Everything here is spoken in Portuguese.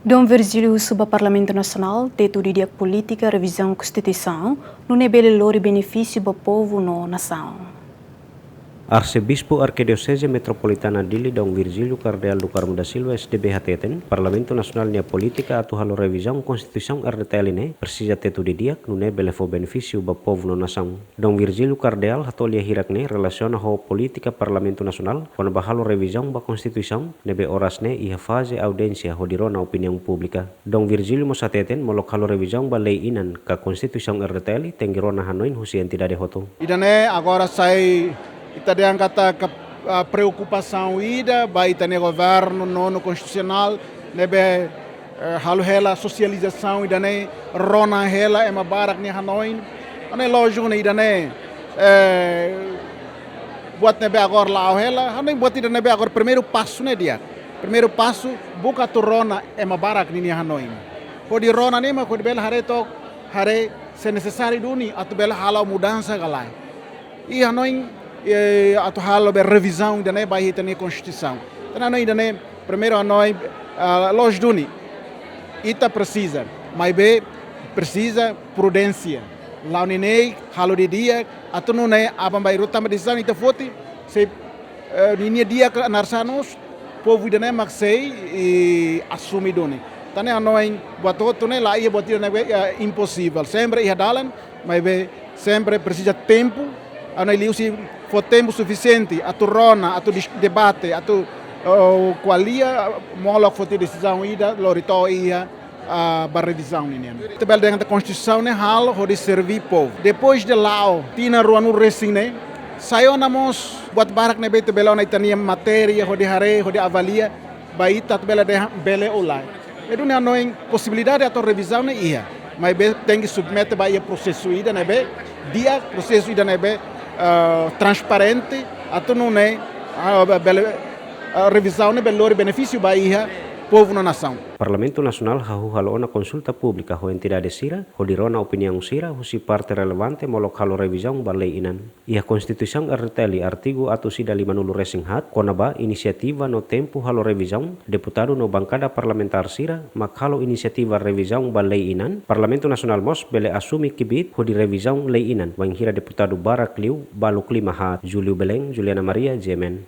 Dom Virgílio suba Parlamento Nacional, teto de dia política, revisão Constituição, no nebele lori benefício para povo no nação. Arcebispo Arquidiocese Metropolitana Dili Dom Virgílio Cardeal do Carmo da Silva SDB Hateten, Parlamento Nacional nia Política atu halo revisão Constituição RDTL ne, precisa teto de dia no nebele fo benefício para povo no nação. Dom Virgílio Cardeal hatolia hirak ne relaciona ho política Parlamento Nacional, quando bahalo revisão ba Constituição, nebe oras ne iha fase audiência hodirona opinião pública. Dom Virgílio Mosateten molok halo revisão ba lei inan ka Constituição RDTL tengirona hanoin husi entidade hoto. Idane agora sai Italian kata a preocupação ida vai ter governo nono constitucional nebe halu hela socialização idane rona hela ema barak ni Hanoi ane lógico ne idane buat nebe agora lá hela Hanoi buat idane nebe agora primeiro passo ne dia primeiro passo buka tu rona ema barak ni Hanoi kodi rona ne ma kodi bela hare to hare se necessário duni atu bela hala mudança galai e Hanoi atu halo be revisão da ne vai ter constituição. Então nós ainda ne primeiro nós los duni ita precisa, mas be precisa prudência. Lá nem halo de dia atu não ne abam vai ruta decisão ita foti se linha dia narsanos povo ainda ne maxei e assumi duni. Então nós buat outro ne lá ia botir ne impossível. Sempre ia dalan, mas be sempre precisa tempo. Ano iliusi for tempo suficiente a tu rona, a tu debate, a tu qualia molok for ter decisão ida, lorito ia a revisão ninian. Tebel dengan a Constituição ne hal ho de servir povo. Depois de lá, tina ruanu resine, sayo namos buat barak ne bete bela na itania matéria ho de hare, ho de avalia, baita bela de bele ulai. Edu ne anoin possibilidade a tu revisão ne ia. Mas be tem que submeter ba ia processo ida ne be, dia processo ida ne be transparente, atau não é revisão ne belori benefício baia povo na nação. Parlamento Nacional hahu halo na konsulta pública ho entidade sira, ho dirona opinião sira, ho si parte relevante molok halo revisão ba lei inan. Ia Constituição RTL artigo atu sida 50 resing hat, kona ba inisiativa no tempo halo revisão, deputado no bancada parlamentar sira, mak halo inisiativa revisão ba lei inan, Parlamento Nacional mos bele asumi kibit ho di revisão lei inan, wang hira deputado Barak Liu, baluk 5 hat, Julio Beleng, Juliana Maria, Jemen.